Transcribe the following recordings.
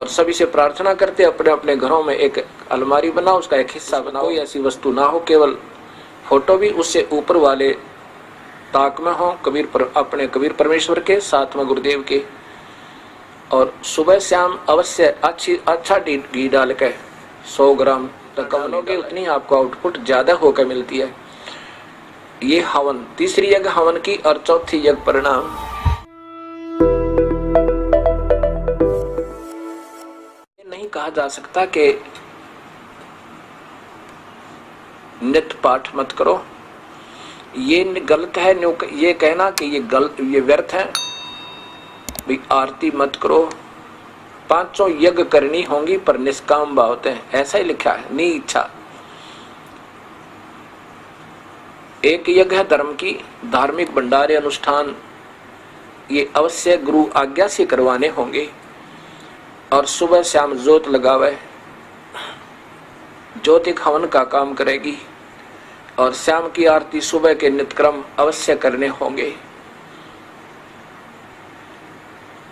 और सभी से प्रार्थना करते अपने अपने घरों में एक अलमारी बनाओ, उसका एक हिस्सा बनाओ, कोई ऐसी वस्तु ना हो, केवल फोटो भी उससे ऊपर वाले ताक में हो, अपने कबीर परमेश्वर के, साथ में गुरुदेव के। और सुबह शाम अवश्य अच्छा घी डाल के 100 ग्राम तक डालोगे, उतनी आपको आउटपुट ज्यादा होकर मिलती है। ये हवन, तीसरी यज्ञ हवन की और चौथी यज्ञ परिणाम। नहीं कहा जा सकता कि नित्य पाठ मत करो, ये गलत है। ये कहना कि ये व्यर्थ है। भाई आरती मत करो, 5 यज्ञ करनी होंगी पर निष्काम भाव होते हैं, ऐसा ही लिखा है, नी इच्छा। एक यज्ञ है धर्म की, धार्मिक भंडारे अनुष्ठान, ये अवश्य गुरु आज्ञा से करवाने होंगे। और सुबह शाम जोत लगावे, ज्योत एक हवन का काम करेगी। और शाम की आरती सुबह के नित्यक्रम अवश्य करने होंगे।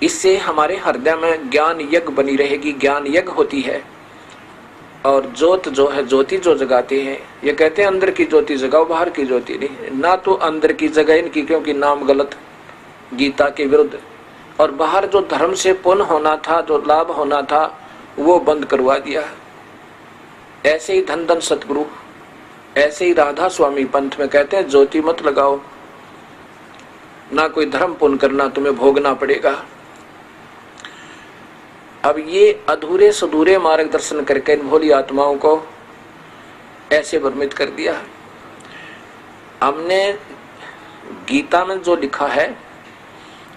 इससे हमारे हृदय में ज्ञान यज्ञ बनी रहेगी, ज्ञान यज्ञ होती है। और ज्योत जो है, ज्योति जो जगाते हैं, ये कहते हैं अंदर की ज्योति जगाओ, बाहर की ज्योति नहीं। ना तो अंदर की जगह इनकी, क्योंकि नाम गलत, गीता के विरुद्ध। और बाहर जो धर्म से पुण्य होना था, जो लाभ होना था, वो बंद करवा दिया। ऐसे ही धन धन सतगुरु, ऐसे ही राधा स्वामी पंथ में कहते हैं ज्योति मत लगाओ, ना कोई धर्म पुण्य करना, तुम्हें भोगना पड़ेगा। अब ये अधूरे सधूरे मार्गदर्शन करके इन भोली आत्माओं को ऐसे भ्रमित कर दिया। हमने गीता में जो लिखा है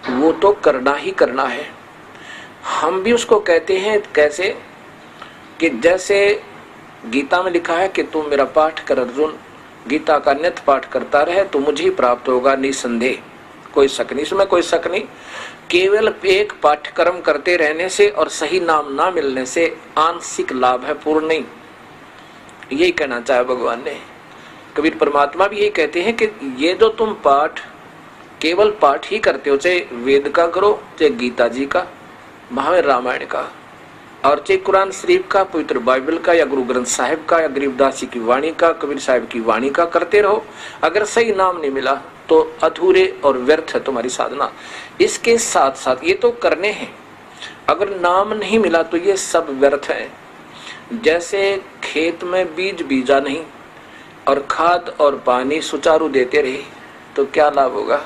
वो तो करना ही करना है। हम भी उसको कहते हैं कैसे, कि जैसे गीता में लिखा है कि तुम मेरा पाठ कर अर्जुन, गीता का नित्य पाठ करता रहे तो मुझे ही प्राप्त होगा निसंदेह, कोई शक नहीं, इसमें कोई शक नहीं। केवल एक पाठ्यक्रम करते रहने से और सही नाम ना मिलने से आंशिक लाभ है, पूर्ण नहीं। यही कहना चाहे भगवान ने। कबीर परमात्मा भी यही कहते हैं कि ये जो तुम पाठ, केवल पाठ ही करते हो, चाहे वेद का करो, चाहे गीता जी का, महावीर रामायण का, और चाहे कुरान शरीफ का, पवित्र बाइबल का, या गुरु ग्रंथ साहिब का, या गरीबदास जी की वाणी का, कबीर साहिब की वाणी का करते रहो। अगर सही नाम नहीं मिला तो अधूरे और व्यर्थ है तुम्हारी साधना। इसके साथ साथ ये तो करने हैं, अगर नाम नहीं मिला तो ये सब व्यर्थ है। जैसे खेत में बीज बीजा नहीं और खाद और पानी सुचारू देते रहे तो क्या लाभ होगा?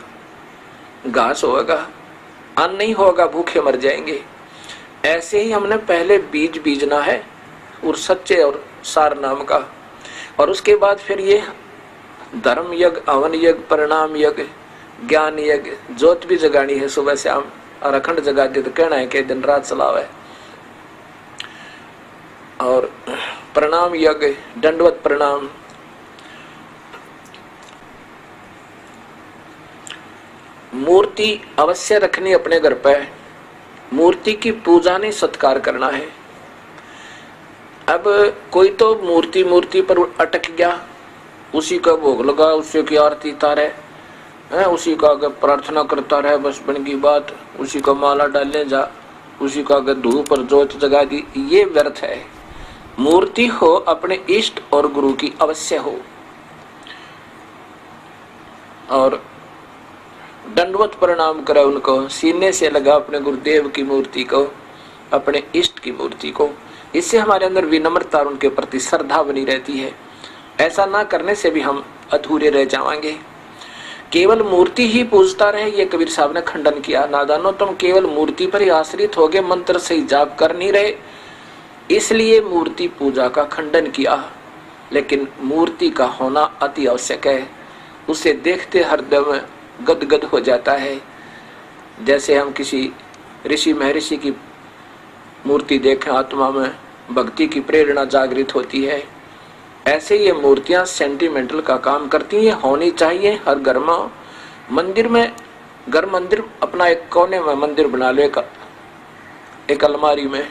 घास होगा, अन्न नहीं होगा, भूखे मर जाएंगे। ऐसे ही हमने पहले बीज बीजना है और सच्चे और सार नाम का, और उसके बाद फिर ये धर्म यज्ञ, हवन यज्ञ, परिणाम यज्ञ, ज्ञान यज्ञ, ज्योत भी जगानी है सुबह शाम, और अखंड जगा दे तो कहना है कि दिन रात चलावे। और प्रणाम यज्ञ, दंडवत प्रणाम, मूर्ति अवश्य रखनी अपने घर पे, मूर्ति की पूजा नहीं सत्कार करना है। अब कोई तो मूर्ति पर अटक गया, उसी का भोग लगा, उसी की आरती तारे है, उसी का प्रार्थना करता रहे, बस बन की बात, उसी का माला डालने जा, उसी का धूप पर जोत जगा दी, ये व्यर्थ है। मूर्ति हो अपने इष्ट और गुरु की अवश्य हो। और दंडवत प्रणाम करे उनको, सीने से लगा अपने गुरुदेव की मूर्ति को, अपने इष्ट की मूर्ति को। इससे हमारे अंदर विनम्रता और उनके प्रति श्रद्धा बनी रहती है। ऐसा ना करने से भी हम अधूरे रह जाएंगे। केवल मूर्ति ही पूजता रहे, ये कबीर साहब ने खंडन किया। नादानो, तुम केवल मूर्ति पर ही आश्रित हो गए, मंत्र से ही जाप कर नहीं रहे, इसलिए मूर्ति पूजा का खंडन किया। लेकिन मूर्ति का होना अति आवश्यक है, उसे देखते हृदय में गदगद हो जाता है। जैसे हम किसी ऋषि महर्षि की मूर्ति देखें, आत्मा में भक्ति की प्रेरणा जागृत होती है। ऐसे ये मूर्तियां सेंटिमेंटल का काम करती हैं, होनी चाहिए हर घर में। मंदिर में, घर मंदिर अपना एक कोने में मंदिर बना लो, एक अलमारी में,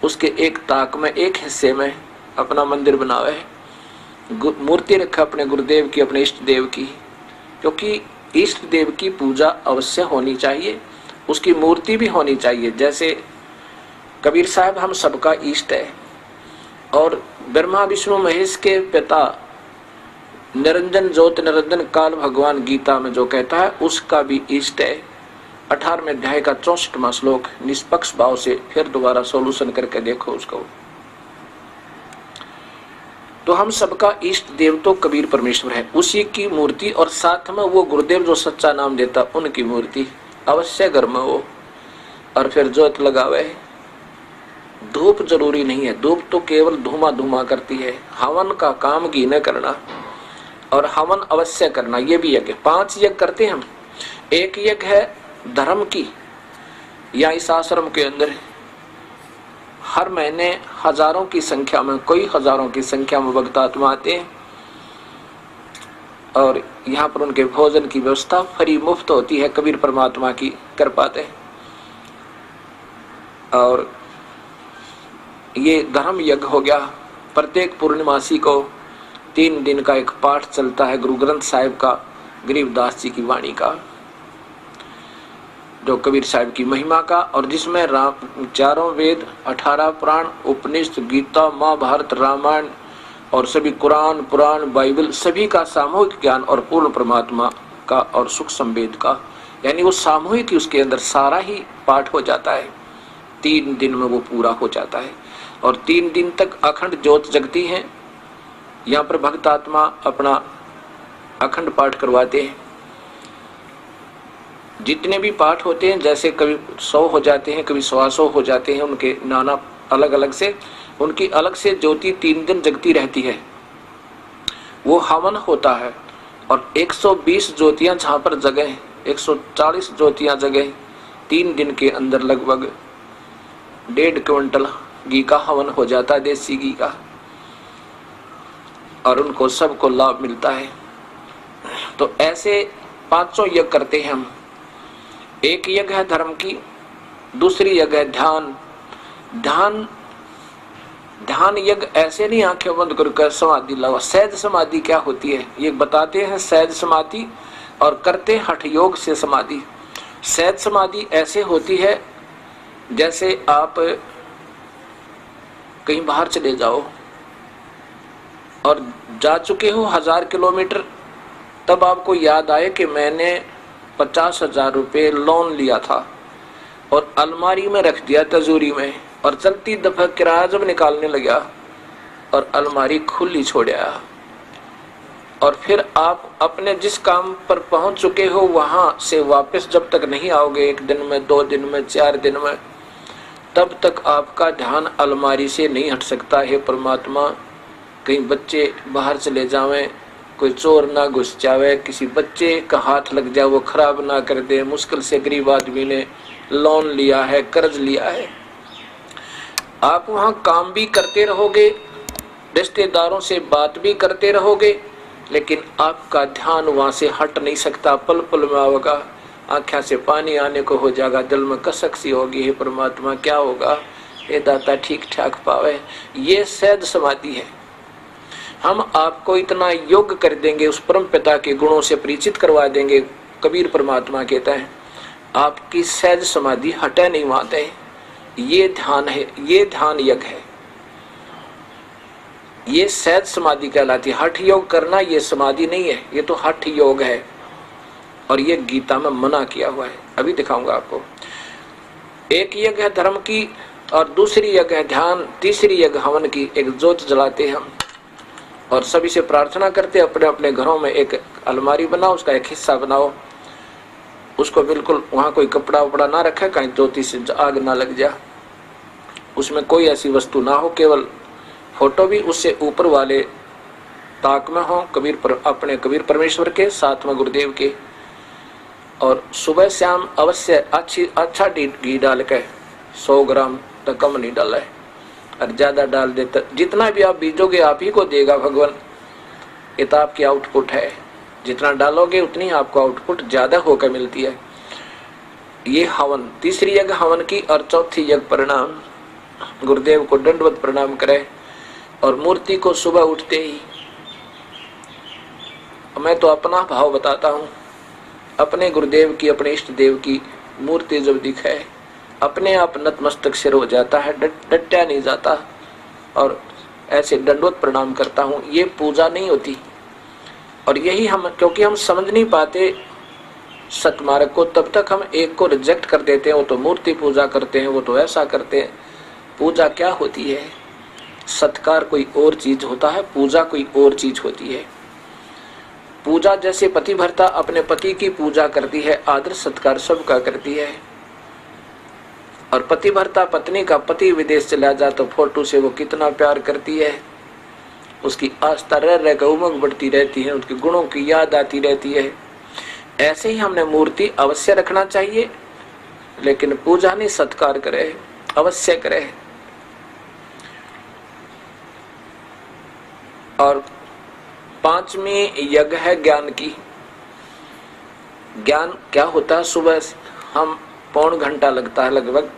उसके एक ताक में, एक हिस्से में अपना मंदिर बनावे, मूर्ति रखा अपने गुरुदेव की, अपने इष्ट देव की, क्योंकि इष्ट देव की पूजा अवश्य होनी चाहिए, उसकी मूर्ति भी होनी चाहिए। जैसे कबीर साहब हम सबका इष्ट है, और ब्रह्मा विष्णु महेश के पिता निरंजन ज्योत निरंजन काल भगवान गीता में जो कहता है उसका भी इष्ट है। 18वें अध्याय का 64वां श्लोक निष्पक्ष भाव से फिर दोबारा सोल्यूशन करके देखो उसको। तो हम सबका इष्ट देव तो कबीर परमेश्वर है, उसी की मूर्ति, और साथ में वो गुरुदेव जो सच्चा नाम देता उनकी मूर्ति अवश्य घर में हो, और फिर ज्योत लगावे। धूप जरूरी नहीं है, धूप तो केवल धुआं धुआं करती है। हवन का काम घी न करना, और हवन अवश्य करना, ये भी यज्ञ। 5 यज्ञ करते हैं हम। एक यज्ञ है धर्म की, या इस आश्रम के अंदर हर महीने हजारों की संख्या में, कोई हजारों की संख्या में भक्त आत्मा आते हैं, और यहाँ पर उनके भोजन की व्यवस्था फ्री मुफ्त होती है, कबीर परमात्मा की कृपा से। और ये धर्म यज्ञ हो गया। प्रत्येक पूर्णिमासी को 3 दिन का एक पाठ चलता है गुरु ग्रंथ साहिब का, गरीबदास जी की वाणी का, जो कबीर साहिब की महिमा का, और जिसमें 4 वेद, 18 पुराण, उपनिषद, गीता, महाभारत, रामायण और सभी कुरान, पुराण, बाइबल सभी का सामूहिक ज्ञान, और पूर्ण परमात्मा का और सुख संवेद का, यानी वो सामूहिक ही उसके अंदर सारा ही पाठ हो जाता है। 3 दिन में वो पूरा हो जाता है, और 3 दिन तक अखंड ज्योत जगती है। यहाँ पर भक्त आत्मा अपना अखंड पाठ करवाते हैं। जितने भी पाठ होते हैं, जैसे कभी 100 हो जाते हैं, कभी 125 हो जाते हैं, उनके नाना अलग अलग से, उनकी अलग से ज्योति 3 दिन जगती रहती है। वो हवन होता है, और 120 ज्योतियां जहाँ पर जगह, 140 ज्योतियां जगह 3 दिन के अंदर लगभग 1.5 क्विंटल घी का हवन हो जाता है, देसी घी का, और उनको सबको लाभ मिलता है। तो ऐसे 500 यज्ञ करते हैं हम। एक यज्ञ है धर्म की, दूसरी यज्ञ है ध्यान। ध्यान यज्ञ ऐसे नहीं आंखें बंद करके समाधि लगाओ। सहज समाधि क्या होती है ये बताते हैं। सहज समाधि और करते हठ योग से समाधि। सहज समाधि ऐसे होती है जैसे आप कहीं बाहर चले जाओ और जा चुके हो 1000 किलोमीटर, तब आपको याद आए कि मैंने 50,000 रुपये लोन लिया था और अलमारी में रख दिया तिजोरी में, और चलती दफा किराया जब निकालने लगा और अलमारी खुली छोड़ा, और फिर आप अपने जिस काम पर पहुंच चुके हो वहां से वापस जब तक नहीं आओगे, 1 दिन में, 2 दिन में, 4 दिन में, तब तक आपका ध्यान अलमारी से नहीं हट सकता है। परमात्मा, कहीं बच्चे बाहर चले जावें, कोई चोर ना घुस जावे, किसी बच्चे का हाथ लग जाए वो खराब ना कर दे, मुश्किल से गरीब आदमी ने लोन लिया है, कर्ज लिया है, आप वहां काम भी करते रहोगे, रिश्तेदारों से बात भी करते रहोगे, लेकिन आपका ध्यान वहां से हट नहीं सकता। पल पल में होगा, आँखों से पानी आने को हो जाएगा, दिल में कसक सी होगी, हे परमात्मा क्या होगा, हे दाता ठीक ठाक पावे। ये सहज समाधि है। हम आपको इतना योग्य कर देंगे, उस परम पिता के गुणों से परिचित करवा देंगे। कबीर परमात्मा कहता है आपकी सहज समाधि हटे नहीं माते। ये ध्यान है, ये ध्यान यज्ञ है, ये सहज समाधि कहलाती है। हठ योग करना ये समाधि नहीं है, ये तो हठ योग है, और ये गीता में मना किया हुआ है। अभी दिखाऊंगा आपको। एक यज्ञ है धर्म की, और दूसरी यज्ञ है ध्यान, तीसरी यज्ञ हवन की। एक ज्योत जलाते हम और सभी से प्रार्थना करते, अपने अपने घरों में एक अलमारी बनाओ, उसका एक हिस्सा बनाओ, उसको बिल्कुल वहाँ कोई कपड़ा वपड़ा ना रखे, कहीं ज्योति से आग ना लग जा, उसमें कोई ऐसी वस्तु ना हो, केवल फोटो भी उससे ऊपर वाले ताक में हो, अपने कबीर परमेश्वर के, साथ में गुरुदेव के। और सुबह शाम अवश्य अच्छा घी डाल के, 100 ग्राम तक कम नहीं डाला है, और ज्यादा डाल देता, जितना भी आप बीजोगे आप ही को देगा भगवान। ये तो आपकी आउटपुट है, जितना डालोगे उतनी आपको आउटपुट ज्यादा होकर मिलती है। ये हवन, तीसरी यज्ञ हवन की, और चौथी यज्ञ प्रणाम। गुरुदेव को दंडवत प्रणाम करें, और मूर्ति को सुबह उठते ही, मैं तो अपना भाव बताता हूँ, अपने गुरुदेव की, अपने इष्ट देव की मूर्ति जब दिखे अपने आप नतमस्तक सिर हो जाता है, डटा नहीं जाता और ऐसे दंडवत प्रणाम करता हूँ, ये पूजा नहीं होती। और यही हम, क्योंकि हम समझ नहीं पाते सतमार्ग को, तब तक हम एक को रिजेक्ट कर देते हैं, वो तो मूर्ति पूजा करते हैं, वो तो ऐसा करते हैं। पूजा क्या होती है? सत्कार कोई और चीज होता है, पूजा कोई और चीज होती है। पूजा जैसे पतिव्रता अपने पति की पूजा करती है, आदर सत्कार सबका करती है। और पतिव्रता पत्नी का पति विदेश चला जा तो फोटो से वो कितना प्यार करती है, उसकी आस्था रह रहकर उमंग बढ़ती रहती है, उसके गुणों की याद आती रहती है। ऐसे ही हमने मूर्ति अवश्य रखना चाहिए, लेकिन पूजा नहीं, सत्कार करे, अवश्य करे। और पांचवी यज्ञ है ज्ञान की। ज्ञान क्या होता है? सुबह हम पौन घंटा लगता है लगभग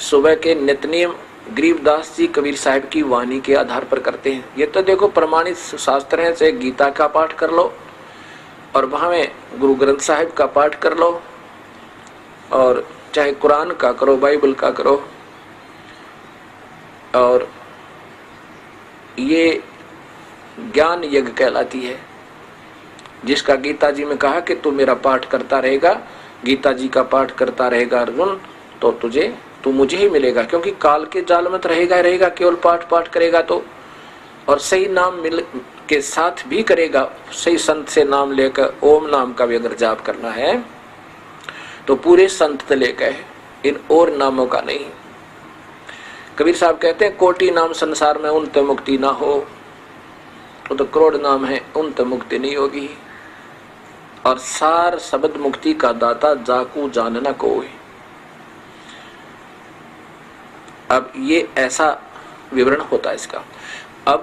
सुबह के नित्यनेम गरीबदास जी कबीर साहब की वाणी के आधार पर करते हैं। ये तो देखो प्रमाणित शास्त्र है, चाहे गीता का पाठ कर लो और वहां में गुरु ग्रंथ साहिब का पाठ कर लो, और चाहे कुरान का करो, बाइबल का करो। और ये ज्ञान यज्ञ कहलाती है, जिसका गीता जी में कहा कि तू मेरा पाठ करता रहेगा, गीता जी का पाठ करता रहेगा अर्जुन, तो तू मुझे ही मिलेगा। क्योंकि काल के जाल में रहेगा केवल पाठ करेगा तो, और सही नाम मिल के साथ भी करेगा, सही संत से नाम लेकर ओम नाम का भी अगर जाप करना है तो पूरे संत लेकर, इन और नामों का नहीं। कबीर साहब कहते हैं कोटि नाम संसार में उन तो मुक्ति ना हो, वो तो करोड़ नाम है, उन तो मुक्ति नहीं होगी। और सार शब्द मुक्ति का दाता जाकू जानना कोई। अब ये ऐसा विवरण होता है इसका। अब